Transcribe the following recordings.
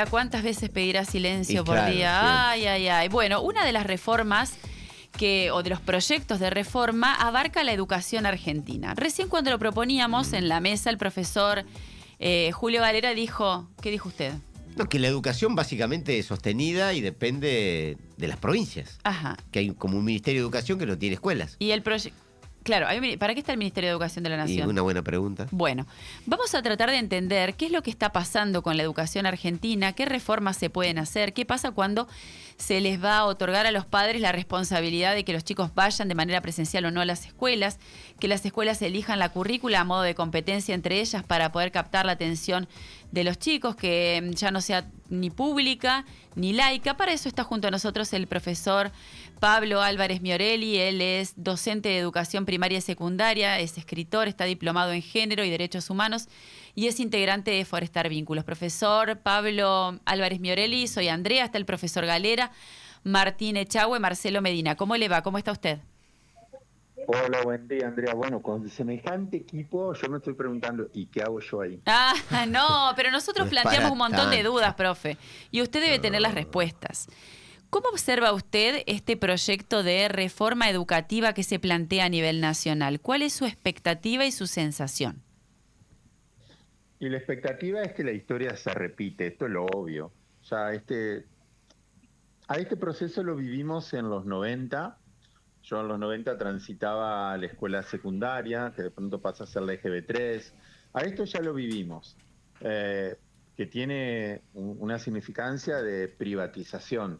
¿Cuántas veces pedirá silencio Y por claro, día? siempre. Ay, ay, ay. Bueno, una de las reformas o de los proyectos de reforma abarca la educación argentina. Recién cuando lo proponíamos en la mesa, el profesor Julio Galera dijo, ¿qué dijo usted? No, que la educación básicamente es sostenida y depende de las provincias. Ajá. Que hay como un Ministerio de Educación que no tiene escuelas. Y el proyecto... Claro, ¿para qué está el Ministerio de Educación de la Y Nación? una buena pregunta. Bueno, vamos a tratar de entender qué es lo que está pasando con la educación argentina, qué reformas se pueden hacer, qué pasa cuando se les va a otorgar a los padres la responsabilidad de que los chicos vayan de manera presencial o no a las escuelas, que las escuelas elijan la currícula a modo de competencia entre ellas para poder captar la atención de los chicos, que ya no sea ni pública ni laica. Para eso está junto a nosotros el profesor Pablo Álvarez Miorelli. Él es docente de educación primaria y secundaria, es escritor, está diplomado en género y derechos humanos y es integrante de Forestar Vínculos. Profesor Pablo Álvarez Miorelli, soy Andrea, está el profesor Galera, Martín Echagüe, Marcelo Medina. ¿Cómo le va? ¿Cómo está usted? Hola, buen día, Andrea. Bueno, con semejante equipo, yo me estoy preguntando, ¿y qué hago yo ahí? Ah, no, pero nosotros No es planteamos para un montón de tanto. dudas, profe, y usted debe tener las respuestas. ¿Cómo observa usted este proyecto de reforma educativa que se plantea a nivel nacional? ¿Cuál es su expectativa y su sensación? Y la expectativa es que la historia se repite, esto es lo obvio. O sea, a este proceso lo vivimos en los 90. Yo en los 90 transitaba a la escuela secundaria, que de pronto pasa a ser la EGB3. A esto ya lo vivimos, que tiene una significancia de privatización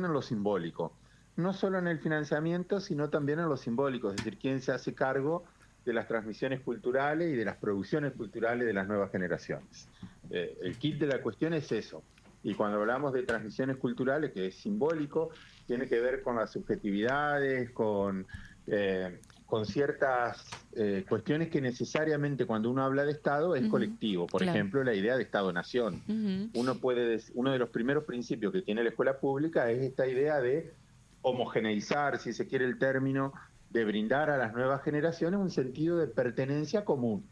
en lo simbólico. No solo en el financiamiento, sino también en lo simbólico, es decir, quién se hace cargo de las transmisiones culturales y de las producciones culturales de las nuevas generaciones. El kit de la cuestión es eso. Y cuando hablamos de transmisiones culturales, que es simbólico, tiene que ver con las subjetividades, con ciertas cuestiones que necesariamente cuando uno habla de Estado es colectivo. Por ejemplo, la idea de Estado-Nación. Uno de los primeros principios que tiene la escuela pública es esta idea de homogeneizar, si se quiere el término, de brindar a las nuevas generaciones un sentido de pertenencia común.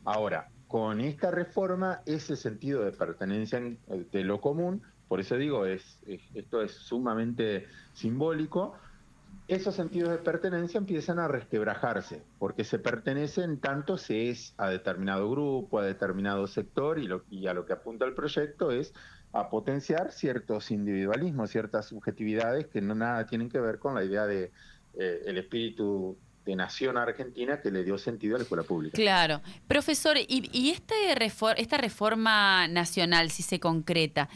Ahora, con esta reforma, ese sentido de pertenencia de lo común, por eso digo, esto es sumamente simbólico, esos sentidos de pertenencia empiezan a resquebrajarse, porque se pertenece en tanto se es a determinado grupo, a determinado sector, y a lo que apunta el proyecto es a potenciar ciertos individualismos, ciertas subjetividades que no nada tienen que ver con la idea de el espíritu de nación argentina que le dio sentido a la escuela pública. Claro. Profesor, ¿y esta reforma nacional, si se concreta,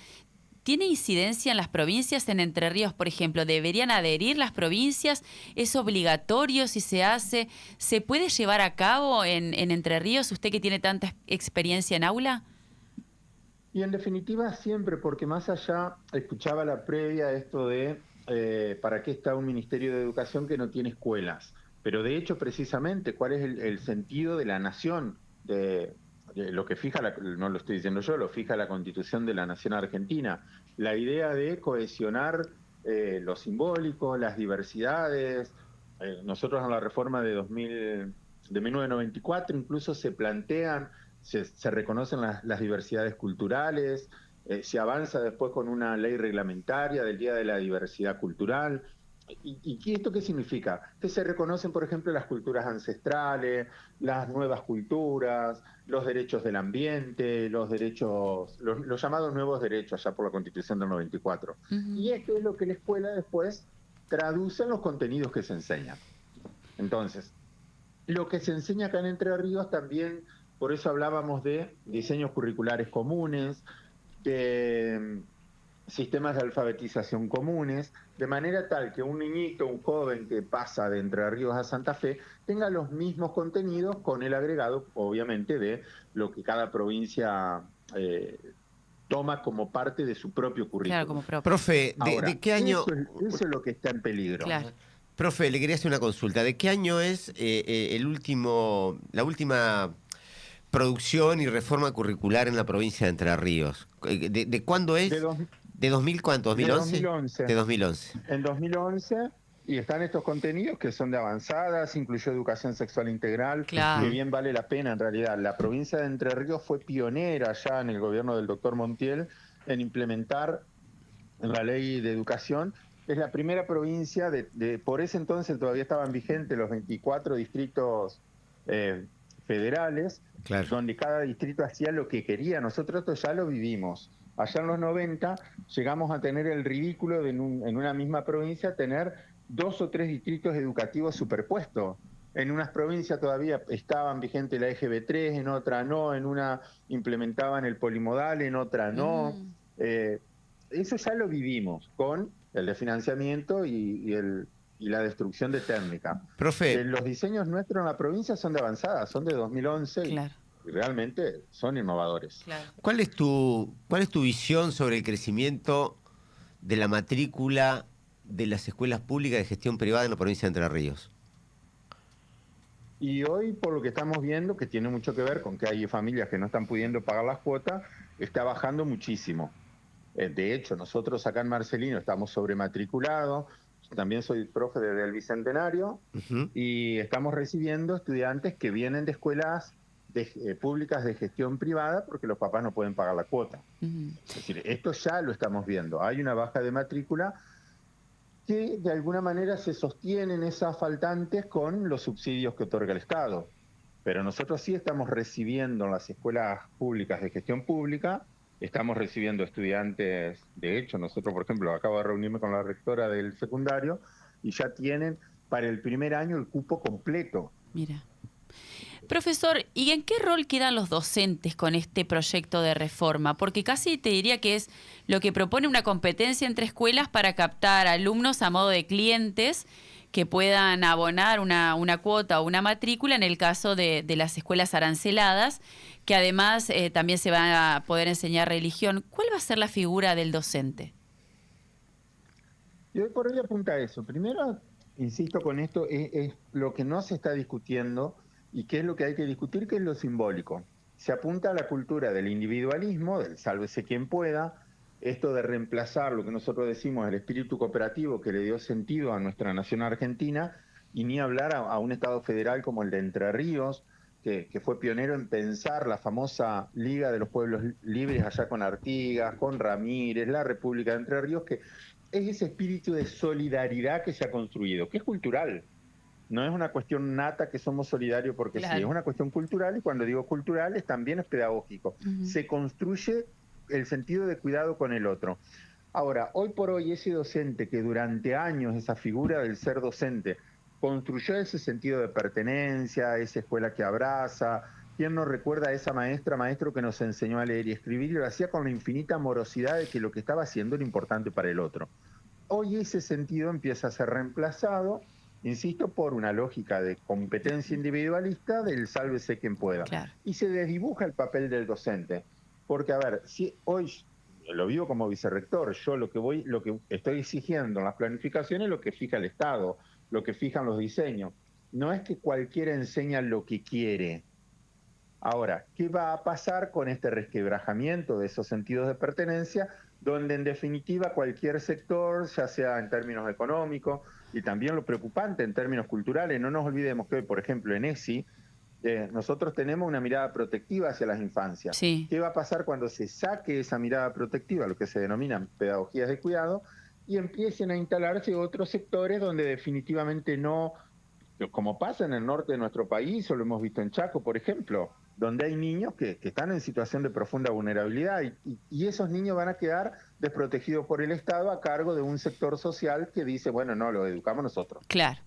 tiene incidencia en las provincias? En Entre Ríos, por ejemplo, ¿deberían adherir las provincias? ¿Es obligatorio si se hace? ¿Se puede llevar a cabo en Entre Ríos, usted que tiene tanta experiencia en aula? Y en definitiva siempre, porque más allá, escuchaba la previa esto de ¿para qué está un Ministerio de Educación que no tiene escuelas? Pero de hecho, precisamente, ¿cuál es el sentido de la nación? De lo que fija, no lo estoy diciendo yo, lo fija la Constitución de la Nación Argentina. La idea de cohesionar lo simbólico, las diversidades. Nosotros en la reforma de 1994 incluso se plantean, se reconocen las diversidades culturales, se avanza después con una ley reglamentaria del Día de la Diversidad Cultural. ¿Y esto qué significa? Que se reconocen, por ejemplo, las culturas ancestrales, las nuevas culturas, los derechos del ambiente, los llamados nuevos derechos, allá por la Constitución del 94. Y esto es lo que la escuela después traduce en los contenidos que se enseñan. Entonces, lo que se enseña acá en Entre Ríos también, por eso hablábamos de diseños curriculares comunes, de sistemas de alfabetización comunes, de manera tal que un niñito, un joven que pasa de Entre Ríos a Santa Fe, tenga los mismos contenidos con el agregado, obviamente, de lo que cada provincia toma como parte de su propio currículum. Claro, como propio. Profe, Ahora, ¿de qué año? Eso es lo que está en peligro. Claro. Profe, le quería hacer una consulta. ¿De qué año es la última producción y reforma curricular en la provincia de Entre Ríos? ¿De cuándo es? ¿De 2000 cuánto? ¿2011? De 2011. De 2011. En 2011, Y están estos contenidos que son de avanzadas, incluyó educación sexual integral, Claro. que bien vale la pena en realidad. La provincia de Entre Ríos fue pionera ya en el gobierno del doctor Montiel en implementar la ley de educación. Es la primera provincia por ese entonces todavía estaban vigentes los 24 distritos federales, Claro. donde cada distrito hacía lo que quería. Nosotros esto ya lo vivimos. Allá en los 90 llegamos a tener el ridículo de en una misma provincia tener 2 o 3 distritos educativos superpuestos. En unas provincias todavía estaban vigentes la EGB3, en otra no, en una implementaban el polimodal, en otra no. Eso ya lo vivimos con el desfinanciamiento y la destrucción de técnica. Profe. Los diseños nuestros en la provincia son de avanzada, son de 2011 Claro. y realmente son innovadores. Claro. ¿Cuál es tu visión sobre el crecimiento de la matrícula de las escuelas públicas de gestión privada en la provincia de Entre Ríos? Y hoy, por lo que estamos viendo, que tiene mucho que ver con que hay familias que no están pudiendo pagar las cuotas, está bajando muchísimo. De hecho, nosotros acá en Marcelino estamos sobrematriculados, también soy profe del Bicentenario, y estamos recibiendo estudiantes que vienen de escuelas públicas de gestión privada porque los papás no pueden pagar la cuota. Es decir, esto ya lo estamos viendo. Hay una baja de matrícula que de alguna manera se sostienen esas faltantes con los subsidios que otorga el Estado. Pero nosotros sí estamos recibiendo en las escuelas públicas de gestión pública, estamos recibiendo estudiantes. De hecho, nosotros, por ejemplo, acabo de reunirme con la rectora del secundario y ya tienen para el primer año el cupo completo. Mira. Profesor, ¿y en qué rol quedan los docentes con este proyecto de reforma? Porque casi te diría que es lo que propone una competencia entre escuelas para captar alumnos a modo de clientes que puedan abonar una cuota o una matrícula en el caso de las escuelas aranceladas, que además también se va a poder enseñar religión. ¿Cuál va a ser la figura del docente? Y hoy por hoy apunta a eso. Primero, insisto con esto, es lo que no se está discutiendo y qué es lo que hay que discutir, que es lo simbólico. Se apunta a la cultura del individualismo, del sálvese quien pueda, esto de reemplazar lo que nosotros decimos el espíritu cooperativo que le dio sentido a nuestra nación argentina, y ni hablar a un Estado federal como el de Entre Ríos, que fue pionero en pensar la famosa Liga de los Pueblos Libres allá con Artigas, con Ramírez, la República de Entre Ríos, que es ese espíritu de solidaridad que se ha construido, que es cultural. No es una cuestión nata que somos solidarios porque Claro. sí, es una cuestión cultural, y cuando digo cultural también es pedagógico. Se construye el sentido de cuidado con el otro. Ahora, hoy por hoy ese docente que durante años, esa figura del ser docente, construyó ese sentido de pertenencia, esa escuela que abraza. ¿Quién no recuerda a esa maestro que nos enseñó a leer y escribir y lo hacía con la infinita amorosidad de que lo que estaba haciendo era importante para el otro? Hoy ese sentido empieza a ser reemplazado, insisto, por una lógica de competencia individualista del sálvese quien pueda. Claro. Y se desdibuja el papel del docente. Porque, a ver, si hoy lo vivo como vicerrector, yo lo que estoy exigiendo en las planificaciones es lo que fija el Estado, lo que fijan los diseños. No es que cualquiera enseña lo que quiere. Ahora, ¿qué va a pasar con este resquebrajamiento de esos sentidos de pertenencia, donde en definitiva cualquier sector, ya sea en términos económicos y también lo preocupante en términos culturales? No nos olvidemos que hoy, por ejemplo, en ESI, nosotros tenemos una mirada protectiva hacia las infancias. Sí. ¿Qué va a pasar cuando se saque esa mirada protectiva, lo que se denominan pedagogías de cuidado, y empiecen a instalarse otros sectores donde definitivamente no, como pasa en el norte de nuestro país, o lo hemos visto en Chaco, por ejemplo, donde hay niños que están en situación de profunda vulnerabilidad y esos niños van a quedar desprotegidos por el Estado a cargo de un sector social que dice, bueno, no, lo educamos nosotros. Claro.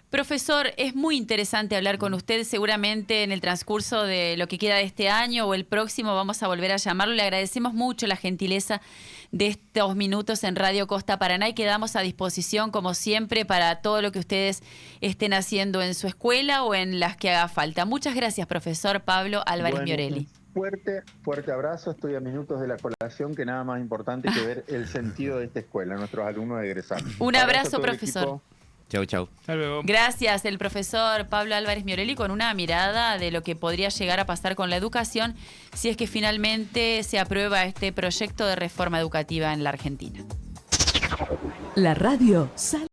Profesor, es muy interesante hablar con usted. Seguramente en el transcurso de lo que queda de este año o el próximo vamos a volver a llamarlo. Le agradecemos mucho la gentileza de estos minutos en Radio Costa Paraná y quedamos a disposición, como siempre, para todo lo que ustedes estén haciendo en su escuela o en las que haga falta. Muchas gracias, profesor Pablo Álvarez Miorelli. Fuerte abrazo. Estoy a minutos de la colación, que nada más importante que ver el sentido de esta escuela, nuestros alumnos egresados. Un abrazo, profesor. Chau, chau. Hasta luego. Gracias, el profesor Pablo Álvarez Miorelli, con una mirada de lo que podría llegar a pasar con la educación si es que finalmente se aprueba este proyecto de reforma educativa en la Argentina. La radio sale